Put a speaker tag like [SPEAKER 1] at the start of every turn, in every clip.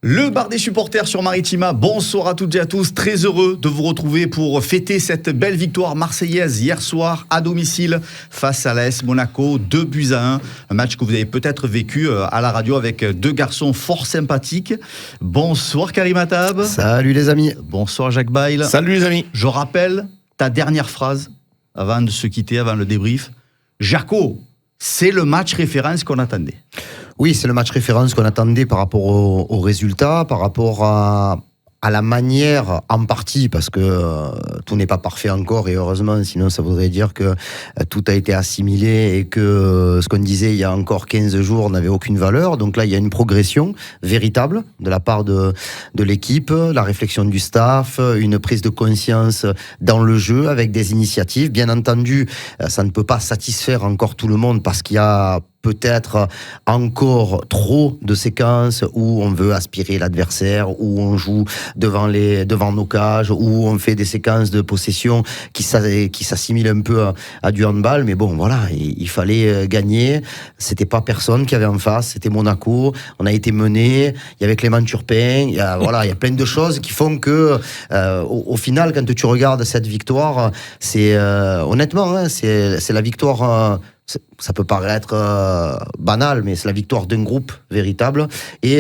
[SPEAKER 1] Le bar des supporters sur Maritima, bonsoir à toutes et à tous, très heureux de vous retrouver pour fêter cette belle victoire marseillaise hier soir à domicile face à l'AS Monaco, 2-1, un match que vous avez peut-être vécu à la radio avec deux garçons fort sympathiques. Bonsoir Karim Attab.
[SPEAKER 2] Salut les amis.
[SPEAKER 1] Bonsoir Jacques Bail.
[SPEAKER 3] Salut les amis.
[SPEAKER 1] Je rappelle ta dernière phrase avant de se quitter, avant le débrief. Jaco, c'est le match référence qu'on attendait.
[SPEAKER 2] Oui, c'est le match référence qu'on attendait par rapport aux résultats, par rapport à la manière, en partie, parce que tout n'est pas parfait encore, et heureusement, sinon ça voudrait dire que tout a été assimilé et que ce qu'on disait il y a encore 15 jours n'avait aucune valeur. Donc là, il y a une progression véritable de la part de l'équipe, la réflexion du staff, une prise de conscience dans le jeu avec des initiatives. Bien entendu, ça ne peut pas satisfaire encore tout le monde parce qu'il y a peut-être encore trop de séquences où on veut aspirer l'adversaire, où on joue devant nos cages, où on fait des séquences de possession qui s'assimilent un peu à du handball. Mais bon, voilà, il fallait gagner. C'était pas personne qui avait en face, c'était Monaco. On a été mené. Il y avait Clément Turpin. Il y a plein de choses qui font que, au final, quand tu regardes cette victoire, c'est honnêtement, hein, c'est la victoire. Ça peut paraître banal, mais c'est la victoire d'un groupe véritable. Et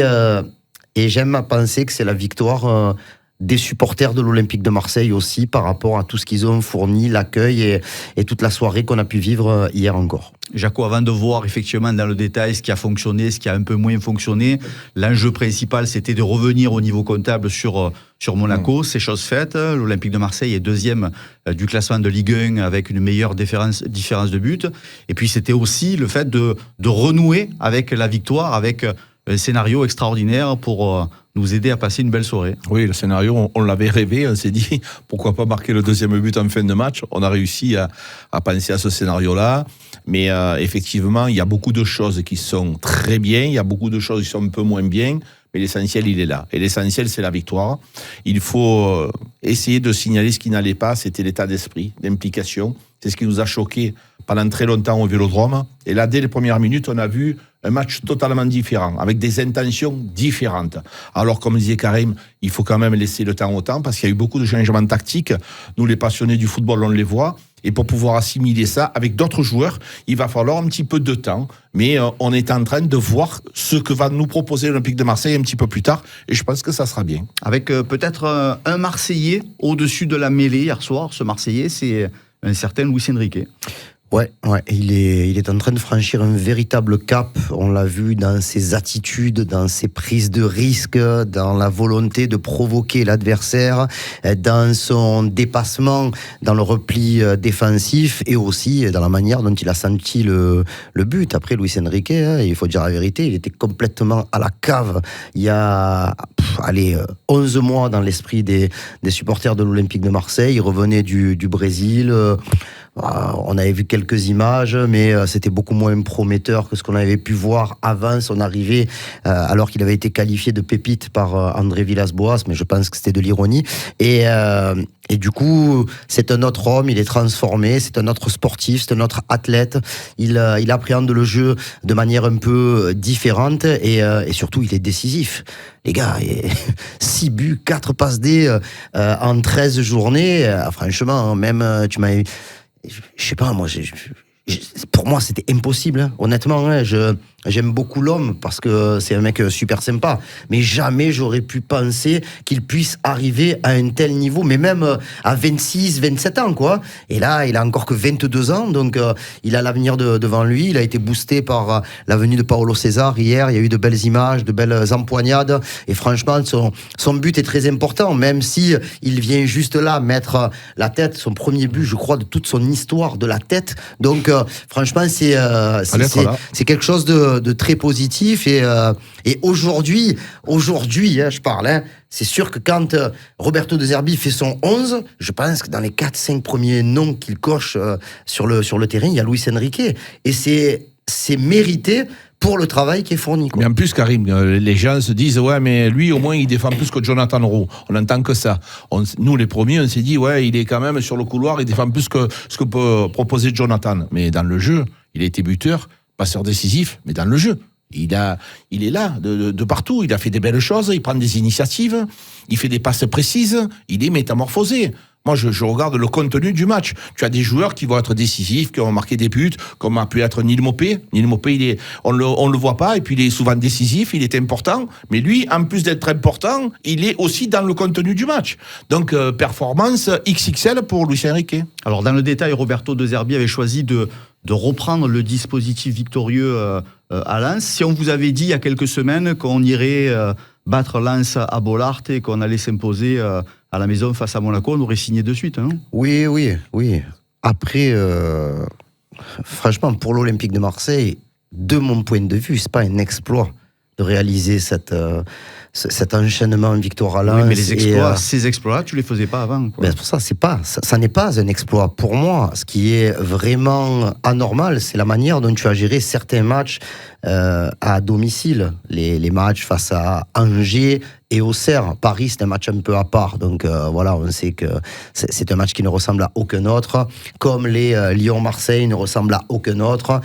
[SPEAKER 2] j'aime à penser que c'est la victoire des supporters de l'Olympique de Marseille aussi, par rapport à tout ce qu'ils ont fourni, l'accueil et toute la soirée qu'on a pu vivre hier encore.
[SPEAKER 1] Jaco, avant de voir effectivement dans le détail ce qui a fonctionné, ce qui a un peu moins fonctionné, l'enjeu principal c'était de revenir au niveau comptable sur Monaco. C'est chose faite. L'Olympique de Marseille est deuxième du classement de Ligue 1 avec une meilleure différence de but. Et puis c'était aussi le fait de renouer avec la victoire, avec un scénario extraordinaire pour nous aider à passer une belle soirée.
[SPEAKER 3] Oui, le scénario, on l'avait rêvé, on s'est dit pourquoi pas marquer le deuxième but en fin de match. On a réussi à penser à ce scénario-là, mais effectivement, il y a beaucoup de choses qui sont très bien, il y a beaucoup de choses qui sont un peu moins bien, mais l'essentiel, il est là. Et l'essentiel, c'est la victoire. Il faut essayer de signaler ce qui n'allait pas, c'était l'état d'esprit, d'implication. C'est ce qui nous a choqués pendant très longtemps au Vélodrome. Et là, dès les premières minutes, on a vu un match totalement différent, avec des intentions différentes. Alors, comme disait Karim, il faut quand même laisser le temps au temps, parce qu'il y a eu beaucoup de changements tactiques. Nous, les passionnés du football, on les voit. Et pour pouvoir assimiler ça avec d'autres joueurs, il va falloir un petit peu de temps. Mais on est en train de voir ce que va nous proposer l'Olympique de Marseille un petit peu plus tard. Et je pense que ça sera bien.
[SPEAKER 1] Avec peut-être un Marseillais au-dessus de la mêlée hier soir. Ce Marseillais, c'est un certain Luis Enrique.
[SPEAKER 2] Ouais, il est en train de franchir un véritable cap. On l'a vu dans ses attitudes, dans ses prises de risques, dans la volonté de provoquer l'adversaire, dans son dépassement, dans le repli défensif et aussi dans la manière dont il a senti le but. Après, Luis Enrique, il faut dire la vérité, il était complètement à la cave il y a 11 mois dans l'esprit des supporters de l'Olympique de Marseille. Il revenait du Brésil. On avait vu quelques images, mais c'était beaucoup moins prometteur que ce qu'on avait pu voir avant son arrivée, alors qu'il avait été qualifié de pépite par André Villas-Boas, mais je pense que c'était de l'ironie. Et du coup, c'est un autre homme, il est transformé, c'est un autre sportif, c'est un autre athlète. Il appréhende le jeu de manière un peu différente et surtout, il est décisif. Les gars, 6 buts, 4 passes D en 13 journées, franchement, même tu m'as... Je sais pas, moi, pour moi, c'était impossible. Hein. Honnêtement, hein, j'aime beaucoup l'homme parce que c'est un mec super sympa. Mais jamais j'aurais pu penser qu'il puisse arriver à un tel niveau, mais même à 26, 27 ans, quoi. Et là, il a encore que 22 ans, donc il a l'avenir devant lui. Il a été boosté par la venue de Paulo César hier. Il y a eu de belles images, de belles empoignades. Et franchement, son but est très important, même si il vient juste là mettre la tête, son premier but, je crois, de toute son histoire de la tête. Donc, franchement, c'est quelque chose de très positif et aujourd'hui, je parle, hein, c'est sûr que quand Roberto De Zerbi fait son 11, je pense que dans les 4-5 premiers noms qu'il coche sur le terrain, il y a Luis Enrique et c'est mérité pour le travail qui est fourni, quoi.
[SPEAKER 3] Mais en plus, Karim, les gens se disent ouais, mais lui au moins il défend plus que Jonathan Rowe. On n'entend que ça. Nous les premiers, on s'est dit ouais, il est quand même sur le couloir, il défend plus que ce que peut proposer Jonathan. Mais dans le jeu, il a été buteur, passeur décisif, mais dans le jeu. Il est là, de partout. Il a fait des belles choses, il prend des initiatives, il fait des passes précises, il est métamorphosé. Moi, je regarde le contenu du match. Tu as des joueurs qui vont être décisifs, qui vont marquer des buts, comme a pu être Neil Maupay. Neil Maupay, on le voit pas, et puis il est souvent décisif, il est important. Mais lui, en plus d'être important, il est aussi dans le contenu du match. Donc, performance XXL pour Luis Enrique.
[SPEAKER 1] Alors, dans le détail, Roberto De Zerbi avait choisi de reprendre le dispositif victorieux à Lens. Si on vous avait dit il y a quelques semaines qu'on irait battre Lens à Bollaert et qu'on allait s'imposer à la maison face à Monaco, on aurait signé de suite, hein.
[SPEAKER 2] Oui. Après, franchement, pour l'Olympique de Marseille, de mon point de vue, c'est pas un exploit de réaliser cet enchaînement victoire à Lens.
[SPEAKER 1] Oui, mais ces exploits, tu les faisais pas avant, quoi.
[SPEAKER 2] Ben, c'est pour ça, ça n'est pas un exploit. Pour moi, ce qui est vraiment anormal, c'est la manière dont tu as géré certains matchs à domicile. Les matchs face à Angers et Auxerre. Paris, c'est un match un peu à part. Donc voilà, on sait que c'est un match qui ne ressemble à aucun autre. Comme les Lyon-Marseille ne ressemblent à aucun autre.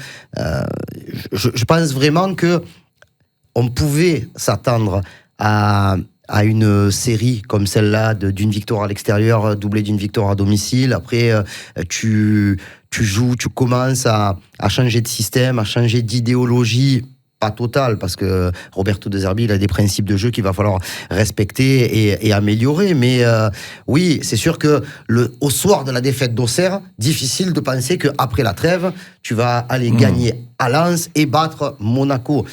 [SPEAKER 2] Je pense vraiment que on pouvait s'attendre à une série comme celle-là d'une victoire à l'extérieur doublée d'une victoire à domicile. Après, tu joues, tu commences à changer de système, à changer d'idéologie. Pas totale, parce que Roberto De Zerbi, il a des principes de jeu qu'il va falloir respecter et améliorer. Mais oui, c'est sûr que au soir de la défaite d'Auxerre, difficile de penser qu'après la trêve, tu vas aller gagner à Lens et battre Monaco.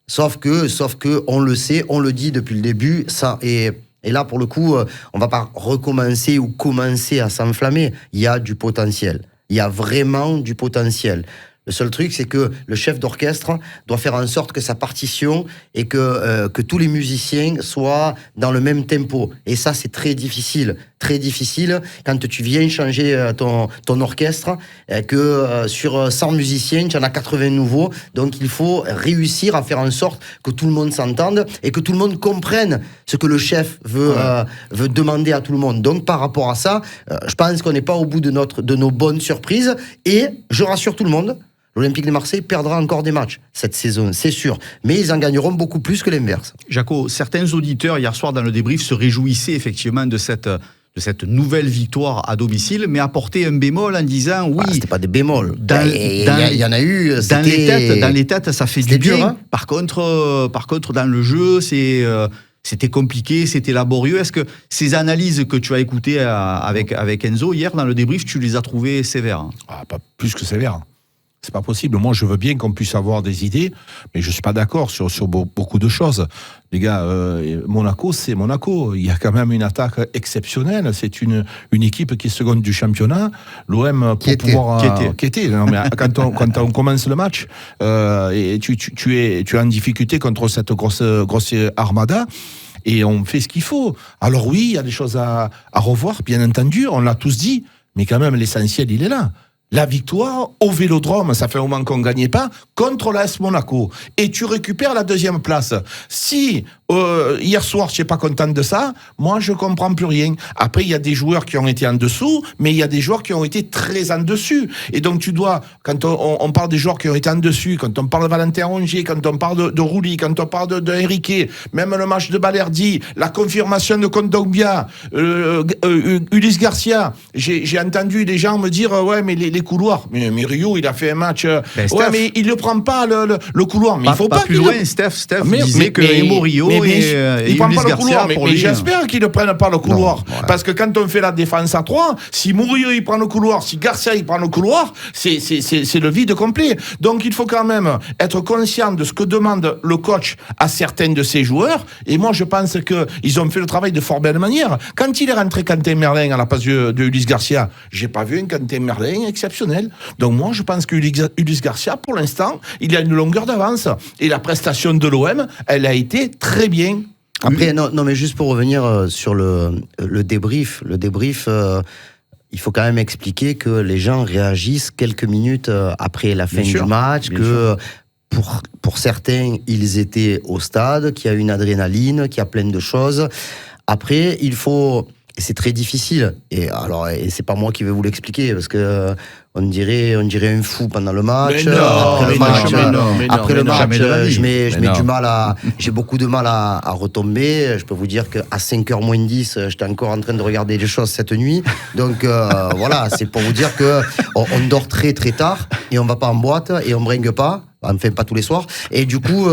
[SPEAKER 2] Sauf que on le sait, on le dit depuis le début, ça, et là, pour le coup, on va pas recommencer ou commencer à s'enflammer. Il y a du potentiel. Il y a vraiment du potentiel. Le seul truc, c'est que le chef d'orchestre doit faire en sorte que sa partition et que tous les musiciens soient dans le même tempo. Et ça, c'est très difficile. Très difficile quand tu viens changer ton orchestre, que sur 100 musiciens, tu en as 80 nouveaux. Donc, il faut réussir à faire en sorte que tout le monde s'entende et que tout le monde comprenne ce que le chef veut demander à tout le monde. Donc, par rapport à ça, je pense qu'on n'est pas au bout de nos bonnes surprises. Et je rassure tout le monde, l'Olympique de Marseille perdra encore des matchs cette saison, c'est sûr. Mais ils en gagneront beaucoup plus que l'inverse.
[SPEAKER 1] Jaco, certains auditeurs, hier soir dans le débrief, se réjouissaient effectivement de cette nouvelle victoire à domicile, mais apportaient un bémol en disant oui.
[SPEAKER 2] C'était pas des bémols.
[SPEAKER 1] Il
[SPEAKER 2] y en a eu.
[SPEAKER 1] Dans les têtes, ça fait du bien.
[SPEAKER 2] Dur, hein.
[SPEAKER 1] Par contre, dans le jeu, c'était compliqué, c'était laborieux. Est-ce que ces analyses que tu as écoutées avec Enzo hier dans le débrief, tu les as trouvées sévères?
[SPEAKER 3] Pas plus que sévères. C'est pas possible. Moi, je veux bien qu'on puisse avoir des idées, mais je suis pas d'accord sur beaucoup de choses. Les gars, Monaco, c'est Monaco. Il y a quand même une attaque exceptionnelle. C'est une équipe qui est seconde du championnat. L'OM, pour pouvoir... Qui était. Non, mais quand on commence le match, et tu es en difficulté contre cette grosse armada, et on fait ce qu'il faut. Alors oui, il y a des choses à revoir, bien entendu, on l'a tous dit, mais quand même, l'essentiel, il est là. La victoire au Vélodrome, ça fait un moment qu'on ne gagnait pas, contre l'AS Monaco. Et tu récupères la deuxième place. Si hier soir, je n'étais pas content de ça, moi, je ne comprends plus rien. Après, il y a des joueurs qui ont été en dessous, mais il y a des joueurs qui ont été très en dessus. Et donc, tu dois, quand on parle des joueurs qui ont été en dessus, quand on parle de Valentin Rongier, quand on parle de Rouli, quand on parle de Henrique, même le match de Balerdi, la confirmation de Kondogbia, Ulysse Garcia, j'ai entendu des gens me dire, ouais, mais les couloirs. Mais Rio, il a fait un match. Ouais, mais il ne prend pas le couloir. Mais il faut pas
[SPEAKER 1] plus loin. Steph disait que Emo Rio
[SPEAKER 3] il prend pas le couloir. Mais j'espère qu'il ne prenne pas le couloir. Non, ouais. Parce que quand on fait la défense à 3, si Murillo il prend le couloir, si Garcia il prend le couloir, c'est le vide complet. Donc il faut quand même être conscient de ce que demande le coach à certains de ses joueurs. Et moi, je pense qu'ils ont fait le travail de fort belle manière. Quand il est rentré Quentin Merlin à la place de Ulysse Garcia, j'ai pas vu un Quentin Merlin exceptionnel. Donc moi, je pense que Ulysse Garcia, pour l'instant, il a une longueur d'avance. Et la prestation de l'OM, elle a été très bien.
[SPEAKER 2] Après, non, mais juste pour revenir sur le débrief, il faut quand même expliquer que les gens réagissent quelques minutes après la fin du match, que pour certains, ils étaient au stade, qu'il y a une adrénaline, qu'il y a plein de choses. Après, il faut... Et c'est très difficile. Et c'est pas moi qui vais vous l'expliquer, parce que On dirait un fou pendant le match.
[SPEAKER 3] Mais non,
[SPEAKER 2] Après le match, j'ai beaucoup de mal à retomber. Je peux vous dire qu'à 5h moins 10, j'étais encore en train de regarder les choses cette nuit. Donc voilà, c'est pour vous dire que on dort très très tard et on va pas en boîte et on bringue pas. Enfin, pas tous les soirs. Et du coup,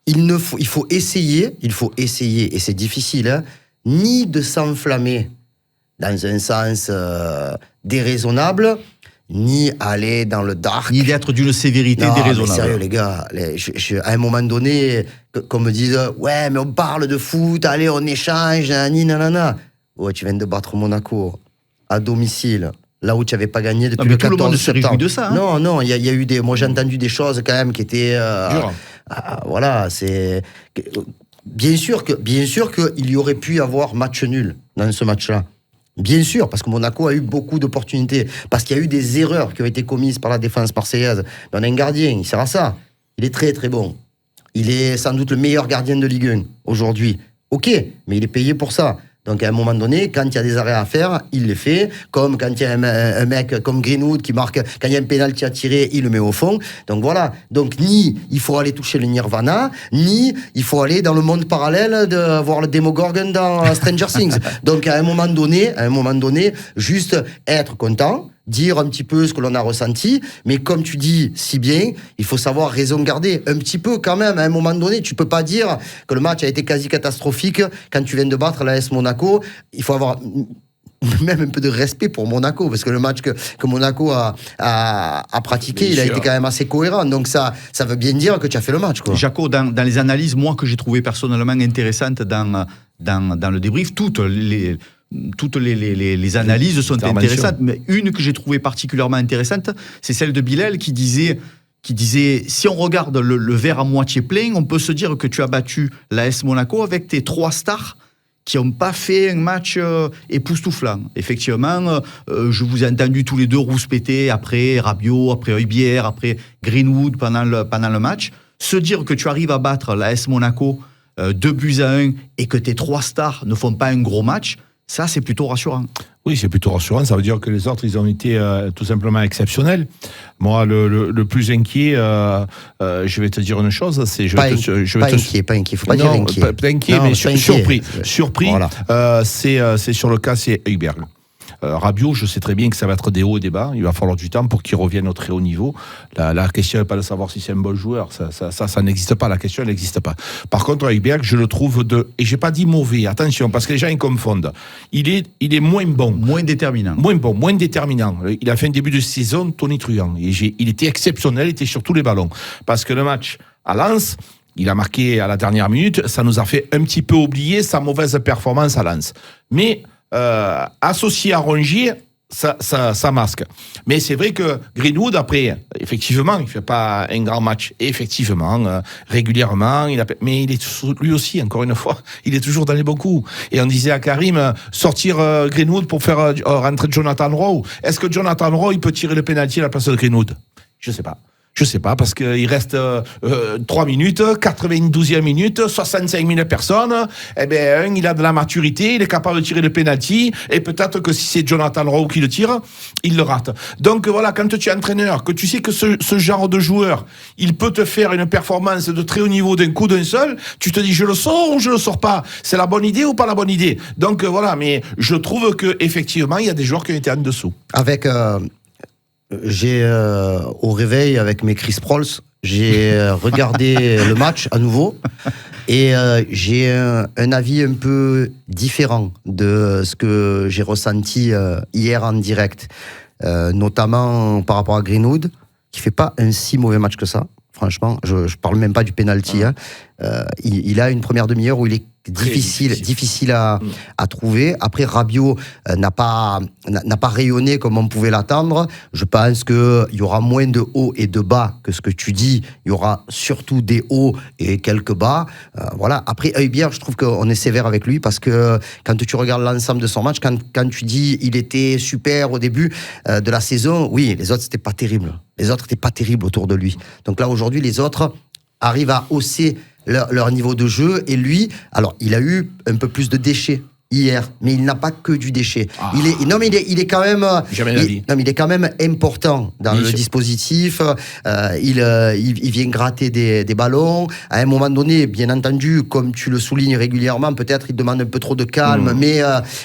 [SPEAKER 2] il faut essayer, et c'est difficile, hein, ni de s'enflammer dans un sens déraisonnable, ni aller dans le dark.
[SPEAKER 1] Ni d'être d'une sévérité déraisonnable.
[SPEAKER 2] Mais sérieux, les gars, à un moment donné, qu'on me dise « Ouais, mais on parle de foot, allez, on échange, nanana. » Ouais, tu viens de battre Monaco, à domicile, là où tu n'avais pas gagné depuis le 14 septembre. Tout le monde se réjouit de ça. Hein. Non, il y a eu moi j'ai entendu des choses quand même qui étaient... voilà, c'est... Bien sûr qu'il y aurait pu y avoir match nul dans ce match-là. Bien sûr, parce que Monaco a eu beaucoup d'opportunités, parce qu'il y a eu des erreurs qui ont été commises par la défense marseillaise. Mais on a un gardien, il sert à ça. Il est très très bon. Il est sans doute le meilleur gardien de Ligue 1 aujourd'hui. Ok, mais il est payé pour ça. Donc à un moment donné, quand il y a des arrêts à faire, il les fait. Comme quand il y a un mec comme Greenwood qui marque, quand il y a un pénalty à tirer, il le met au fond. Donc voilà. Donc ni il faut aller toucher le Nirvana, ni il faut aller dans le monde parallèle de voir le Demogorgon dans Stranger Things. Donc à un moment donné, juste être content, dire un petit peu ce que l'on a ressenti, mais comme tu dis si bien, il faut savoir raison garder un petit peu quand même. À un moment donné, tu peux pas dire que le match a été quasi catastrophique quand tu viens de battre l'AS Monaco. Il faut avoir même un peu de respect pour Monaco, parce que le match que Monaco a pratiqué, il a été quand même assez cohérent. Donc ça veut bien dire que tu as fait le match, quoi.
[SPEAKER 1] Jaco, dans les analyses, moi, que j'ai trouvé personnellement intéressantes dans le débrief, toutes les analyses sont intéressantes, mais une que j'ai trouvée particulièrement intéressante, c'est celle de Bilal qui disait si on regarde le verre à moitié plein, on peut se dire que tu as battu l'AS Monaco avec tes 3 stars qui n'ont pas fait un match époustouflant. Effectivement, je vous ai entendu tous les deux rouspéter après Rabiot, après Højbjerg, après Greenwood pendant le match. Se dire que tu arrives à battre l'AS Monaco 2-1 et que tes 3 stars ne font pas un gros match, ça, c'est plutôt rassurant.
[SPEAKER 3] Oui, c'est plutôt rassurant. Ça veut dire que les autres, ils ont été tout simplement exceptionnels. Moi, le plus inquiet, je vais te dire une chose, c'est...
[SPEAKER 2] Pas inquiet, il faut pas dire inquiet.
[SPEAKER 3] Pas inquiet, mais surpris. Voilà. C'est sur le cas, c'est Højbjerg. Rabiot, je sais très bien que ça va être des hauts et des bas. Il va falloir du temps pour qu'il revienne au très haut niveau. La question n'est pas de savoir si c'est un bon joueur. Ça n'existe pas. La question, elle n'existe pas. Par contre, Højbjerg, je le trouve et j'ai pas dit mauvais. Attention, parce que les gens, ils confondent. Il est moins bon.
[SPEAKER 1] Moins déterminant.
[SPEAKER 3] Moins déterminant. Il a fait un début de saison tonitruant. Il était exceptionnel. Il était sur tous les ballons. Parce que le match à Lens, il a marqué à la dernière minute. Ça nous a fait un petit peu oublier sa mauvaise performance à Lens. Mais associé à Rongier, ça masque. Mais c'est vrai que Greenwood, après, effectivement, il ne fait pas un grand match. Effectivement, régulièrement, mais il est lui aussi, encore une fois, il est toujours dans les bons coups. Et on disait à Karim, sortir Greenwood pour faire rentrer Jonathan Rowe. Est-ce que Jonathan Rowe, il peut tirer le pénalty à la place de Greenwood ? Je ne sais pas, parce qu'il reste 3 minutes, 92e minute, 65 000 personnes. Eh bien, il a de la maturité, il est capable de tirer le penalty, et peut-être que si c'est Jonathan Rowe qui le tire, il le rate. Donc voilà, quand tu es entraîneur, que tu sais que ce genre de joueur, il peut te faire une performance de très haut niveau d'un coup d'un seul, tu te dis, je le sors ou je le sors pas ? C'est la bonne idée ou pas la bonne idée ? Donc voilà, mais je trouve qu'effectivement, il y a des joueurs qui ont été en dessous.
[SPEAKER 2] Avec... J'ai au réveil avec mes Chris Prols, j'ai regardé le match à nouveau et j'ai un avis un peu différent de ce que j'ai ressenti hier en direct, notamment par rapport à Greenwood qui fait pas un si mauvais match que ça. Franchement, je parle même pas du penalty. Hein. Il a une première demi-heure où il est difficile à trouver. Après, Rabiot n'a pas rayonné comme on pouvait l'attendre. Je pense qu'il y aura moins de hauts et de bas que ce que tu dis. Il y aura surtout des hauts et quelques bas. Voilà. Après, Højbjerg, je trouve qu'on est sévère avec lui parce que quand tu regardes l'ensemble de son match, quand tu dis il était super au début de la saison, oui, les autres, c'était pas terrible. Les autres n'étaient pas terribles autour de lui. Donc là, aujourd'hui, les autres arrivent à hausser leur niveau de jeu. Et lui, alors, il a eu un peu plus de déchets hier, mais il n'a pas que du déchet. Il est quand même. Il est quand même important dans le dispositif. Il vient gratter des ballons. À un moment donné, bien entendu, comme tu le soulignes régulièrement, peut-être il demande un peu trop de calme, mais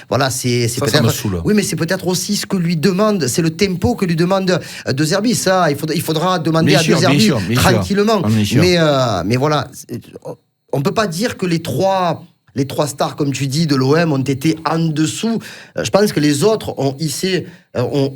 [SPEAKER 2] voilà, c'est
[SPEAKER 3] ça
[SPEAKER 2] peut-être.
[SPEAKER 3] Me saoule.
[SPEAKER 2] Oui, mais c'est peut-être aussi ce que lui demande, c'est le tempo que lui demande De Zerbi. Ça, il faudra demander à De Zerbi tranquillement. Mais voilà, on peut pas dire que les trois stars, comme tu dis, de l'OM ont été en dessous. Je pense que les autres ont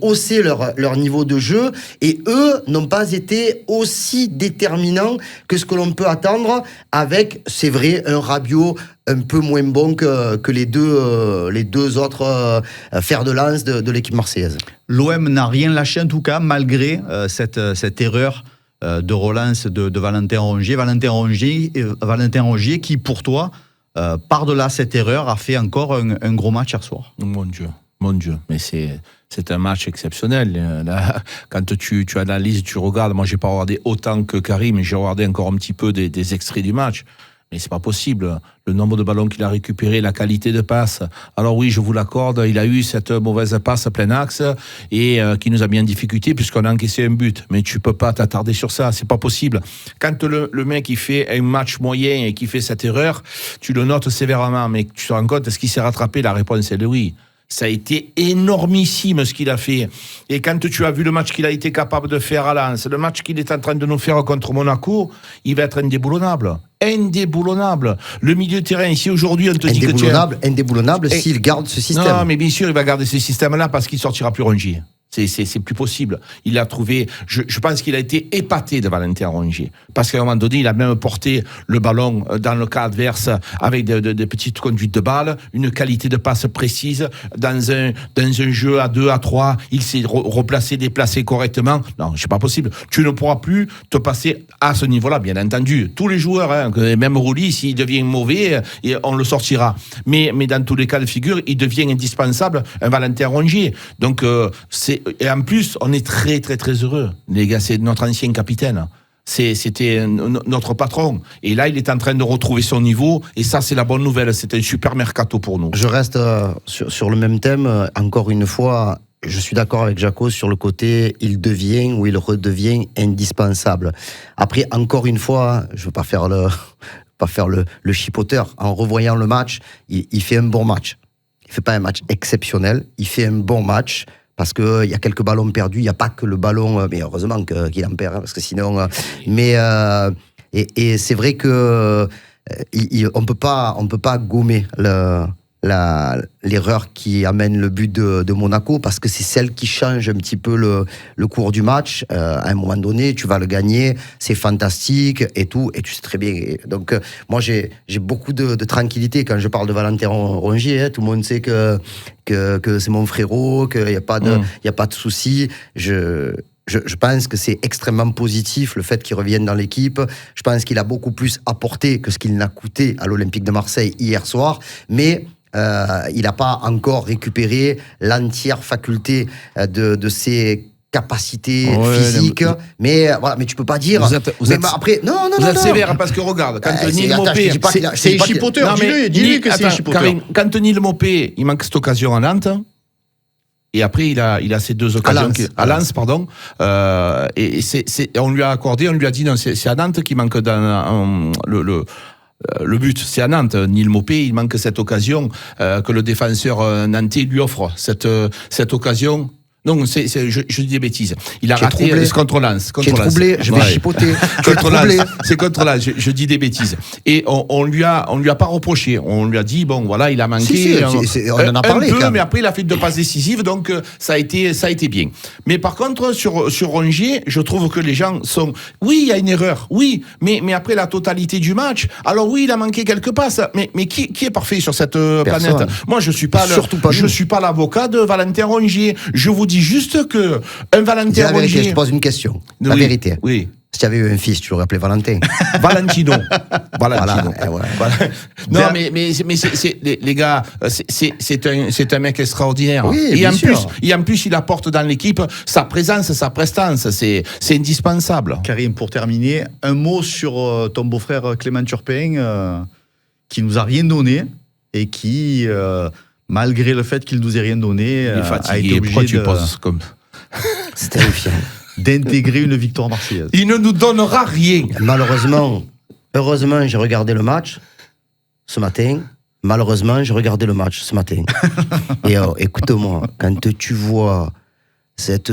[SPEAKER 2] haussé leur niveau de jeu et eux n'ont pas été aussi déterminants que ce que l'on peut attendre avec, c'est vrai, un Rabiot un peu moins bon que les deux autres fers de lance de l'équipe marseillaise.
[SPEAKER 1] L'OM n'a rien lâché en tout cas, malgré cette erreur de relance de Valentin Rongier. Valentin Rongier qui, pour toi, par-delà cette erreur, a fait encore un gros match hier soir.
[SPEAKER 3] Mon Dieu, mais c'est un match exceptionnel. Là, quand tu analyses, tu regardes, moi j'ai pas regardé autant que Karim, j'ai regardé encore un petit peu des extraits du match. Mais c'est pas possible. Le nombre de ballons qu'il a récupéré, la qualité de passe. Alors oui, je vous l'accorde, il a eu cette mauvaise passe à plein axe et qui nous a mis en difficulté puisqu'on a encaissé un but. Mais tu peux pas t'attarder sur ça, c'est pas possible. Quand le mec il fait un match moyen et qu'il fait cette erreur, tu le notes sévèrement. Mais tu te rends compte, est-ce qu'il s'est rattrapé? La réponse est le oui. Ça a été énormissime ce qu'il a fait. Et quand tu as vu le match qu'il a été capable de faire à Lens, le match qu'il est en train de nous faire contre Monaco, il va être indéboulonnable. Le milieu de terrain, ici aujourd'hui, on te dit que
[SPEAKER 2] indéboulonnable s'il garde ce système.
[SPEAKER 3] Non, mais bien sûr, il va garder ce système-là parce qu'il sortira plus Rongier. C'est plus possible. Il a trouvé, je pense qu'il a été épaté de Valentin Rongier. Parce qu'à un moment donné, il a même porté le ballon dans le cas adverse avec de petites conduites de balles, une qualité de passe précise, dans un jeu à 2, à 3, il s'est replacé, déplacé correctement. Non, c'est pas possible. Tu ne pourras plus te passer à ce niveau-là, bien entendu. Tous les joueurs, même Rouli, s'il devient mauvais, on le sortira. Mais dans tous les cas de figure, il devient indispensable, un Valentin Rongier. Donc, et en plus, on est très, très, très heureux. Les gars, c'est notre ancien capitaine. C'était notre patron. Et là, il est en train de retrouver son niveau. Et ça, c'est la bonne nouvelle. C'est un super mercato pour nous.
[SPEAKER 2] Je reste sur le même thème. Encore une fois, je suis d'accord avec Jaco sur le côté il devient ou il redevient indispensable. Après, encore une fois, je ne veux pas faire le chipoteur. En revoyant le match, il fait un bon match. Il ne fait pas un match exceptionnel. Il fait un bon match. Parce qu'il y a quelques ballons perdus, il n'y a pas que le ballon, mais heureusement qu'il en perd, parce que sinon... Et c'est vrai que on peut pas gommer l'erreur qui amène le but de Monaco, parce que c'est celle qui change un petit peu le cours du match. À un moment donné, tu vas le gagner, c'est fantastique et tout, et tu sais très bien. Donc moi, j'ai beaucoup de tranquillité quand je parle de Valentin Rongier. Tout le monde sait que c'est mon frérot, qu'il n'y a pas de souci. Je pense que c'est extrêmement positif le fait qu'il revienne dans l'équipe. Je pense qu'il a beaucoup plus apporté que ce qu'il n'a coûté à l'Olympique de Marseille hier soir, mais il n'a pas encore récupéré l'entière faculté de ses capacités physiques, mais voilà, mais tu peux pas dire.
[SPEAKER 3] Vous êtes sévère parce que regarde, quand Neil Maupay,
[SPEAKER 1] c'est chipoteur. Dis-lui que c'est chipoteur.
[SPEAKER 3] Quand Neil Maupay, il manque cette occasion à Nantes. Et après, il a ces deux occasions à Lens, pardon. Et on lui a accordé, on lui a dit non, c'est à Nantes qu'il manque dans le but. C'est à Nantes. Neil Maupay, il manque cette occasion que le défenseur nantais lui offre. Cette occasion. Non, je dis des bêtises. Il a raté contre Lens.
[SPEAKER 2] J'ai troublé, je vais chipoter.
[SPEAKER 3] C'est contre Lens, je dis des bêtises. Et on lui a pas reproché. On lui a dit, bon, voilà, il a manqué.
[SPEAKER 2] On en a parlé.
[SPEAKER 3] Un peu, mais après, il a fait 2 passes décisives, donc ça a été bien. Mais par contre, sur Rongier, je trouve que les gens sont... Oui, il y a une erreur, oui, mais après la totalité du match, alors oui, il a manqué quelques passes, mais qui est parfait sur cette planète? Moi, je suis pas l'avocat de Valentin Rongier. Je vous dis juste que un Valentin Rongier...
[SPEAKER 2] Je te pose une question. La vérité.
[SPEAKER 3] Oui.
[SPEAKER 2] Si tu avais eu un fils, tu l'aurais appelé Valentin.
[SPEAKER 3] Valentino.
[SPEAKER 2] Voilà.
[SPEAKER 3] Non, mais les gars, c'est un mec extraordinaire.
[SPEAKER 2] Oui,
[SPEAKER 3] et en plus, il apporte dans l'équipe sa présence, sa prestance. C'est indispensable.
[SPEAKER 1] Karim, pour terminer, un mot sur ton beau-frère Clément Turpin, qui nous a rien donné. et qui, malgré le fait qu'il nous ait rien donné,
[SPEAKER 3] Il est
[SPEAKER 1] a
[SPEAKER 3] fatigué.
[SPEAKER 1] été
[SPEAKER 3] Pourquoi
[SPEAKER 1] obligé
[SPEAKER 3] tu penses comme
[SPEAKER 2] C'est terrifiant.
[SPEAKER 1] d'intégrer une victoire marseillaise.
[SPEAKER 3] Il ne nous donnera rien.
[SPEAKER 2] Malheureusement, heureusement, j'ai regardé le match ce matin. Malheureusement, j'ai regardé le match ce matin. Et écoute-moi, quand tu vois cette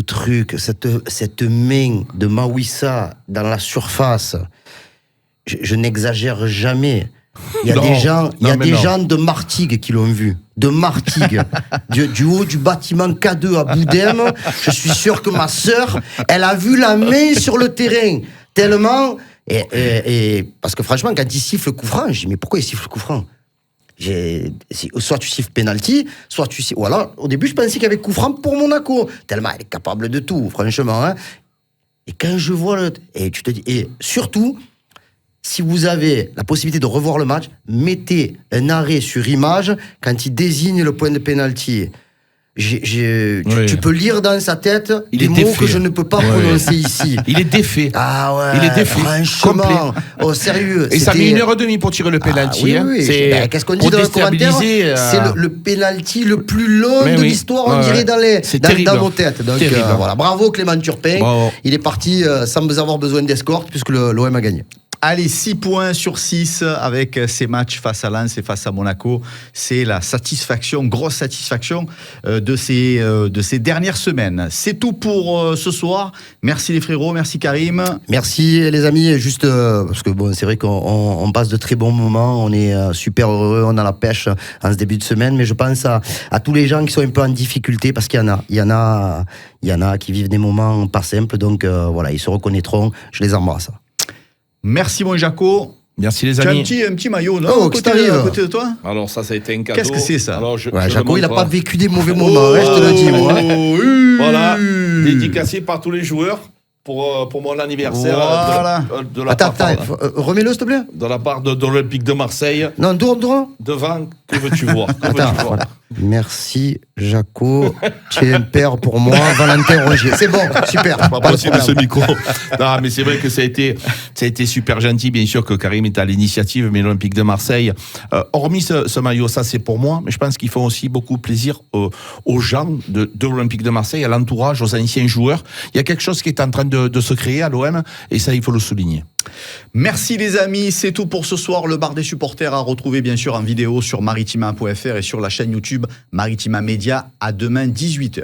[SPEAKER 2] main de Mawissa dans la surface, je n'exagère jamais. Il y a
[SPEAKER 3] Non,
[SPEAKER 2] des gens, il y a
[SPEAKER 3] non, mais
[SPEAKER 2] des
[SPEAKER 3] non.
[SPEAKER 2] gens de Martigues qui l'ont vu. De Martigues. du haut du bâtiment K2 à Boudême, je suis sûr que ma sœur, elle a vu la main sur le terrain. Tellement. Et parce que franchement, quand il siffle le coup franc, je dis, mais pourquoi il siffle le coup franc? Soit tu siffles penalty, soit tu siffles. Voilà, au début, je pensais qu'il y avait coup franc pour Monaco. Tellement elle est capable de tout, franchement. Hein. Et quand je vois et tu te dis. Et surtout, si vous avez la possibilité de revoir le match, mettez un arrêt sur image quand il désigne le point de penalty. Tu peux lire dans sa tête des mots que je ne peux pas prononcer ici.
[SPEAKER 3] Il est défait.
[SPEAKER 2] Ah ouais,
[SPEAKER 3] Il est défait.
[SPEAKER 2] Franchement, oh sérieux.
[SPEAKER 3] Et ça met 1h30 pour tirer le penalty.
[SPEAKER 2] Oui,
[SPEAKER 3] hein.
[SPEAKER 2] oui.
[SPEAKER 3] C'est
[SPEAKER 2] Ben, qu'est-ce qu'on dit
[SPEAKER 3] pour
[SPEAKER 2] dans le commentaire?
[SPEAKER 3] déstabiliser,
[SPEAKER 2] C'est le penalty le plus long
[SPEAKER 3] Mais
[SPEAKER 2] de
[SPEAKER 3] oui.
[SPEAKER 2] l'histoire, on
[SPEAKER 3] Ouais,
[SPEAKER 2] dirait,
[SPEAKER 3] ouais. C'est terrible.
[SPEAKER 2] dans nos têtes. Donc
[SPEAKER 3] Terrible.
[SPEAKER 2] voilà, bravo Clément Turpin.
[SPEAKER 3] Bravo.
[SPEAKER 2] Il est parti sans avoir besoin d'escorte puisque l'OM a gagné.
[SPEAKER 1] Allez, 6 points sur 6 avec ces matchs face à Lens et face à Monaco. C'est la satisfaction, grosse satisfaction de ces dernières semaines. C'est tout pour ce soir. Merci les frérots, merci Karim.
[SPEAKER 2] Merci les amis, juste parce que bon, c'est vrai qu'on passe de très bons moments, on est super heureux, on a la pêche en ce début de semaine, mais je pense à tous les gens qui sont un peu en difficulté parce qu'il y en a qui vivent des moments pas simples, donc voilà, ils se reconnaîtront, je les embrasse.
[SPEAKER 1] Merci mon Jaco.
[SPEAKER 3] Merci les
[SPEAKER 1] Tu as
[SPEAKER 3] amis.
[SPEAKER 1] un petit maillot, non,
[SPEAKER 2] Oh,
[SPEAKER 1] à
[SPEAKER 2] qui
[SPEAKER 1] côté,
[SPEAKER 2] t'arrive
[SPEAKER 1] à côté de toi.
[SPEAKER 3] Alors ça a été un cadeau.
[SPEAKER 1] Qu'est-ce que c'est, ça?
[SPEAKER 3] Alors,
[SPEAKER 2] Ouais, Jaco, il n'a pas
[SPEAKER 3] vécu.
[SPEAKER 2] vécu des mauvais moments, hein, je te le dis, moi.
[SPEAKER 3] Voilà, dédicacé par tous les joueurs pour mon anniversaire.
[SPEAKER 1] Voilà.
[SPEAKER 3] De la
[SPEAKER 2] Attends,
[SPEAKER 3] part,
[SPEAKER 2] remets-le s'il te plaît.
[SPEAKER 3] de la part de l'Olympique de Marseille.
[SPEAKER 2] Non, droit.
[SPEAKER 3] Devant, que veux-tu voir? Que
[SPEAKER 2] Attends,
[SPEAKER 3] veux-tu voir
[SPEAKER 2] voilà. Merci Jaco, tu es un père pour moi, Valentin Rogier. C'est bon, super.
[SPEAKER 3] Pas
[SPEAKER 2] Pas de
[SPEAKER 3] possible ce
[SPEAKER 2] problème.
[SPEAKER 3] micro. Non, mais c'est vrai que ça a été super gentil. Bien sûr que Karim est à l'initiative, mais l'Olympique de Marseille, hormis ce maillot, ça c'est pour moi, mais je pense qu'ils font aussi beaucoup plaisir aux gens de l'Olympique de Marseille, à l'entourage, aux anciens joueurs. Il y a quelque chose qui est en train de se créer à l'OM, et ça, il faut le souligner.
[SPEAKER 1] Merci les amis, c'est tout pour ce soir. Le bar des supporters à retrouver bien sûr en vidéo sur maritima.fr et sur la chaîne YouTube Maritima Média. À demain 18h.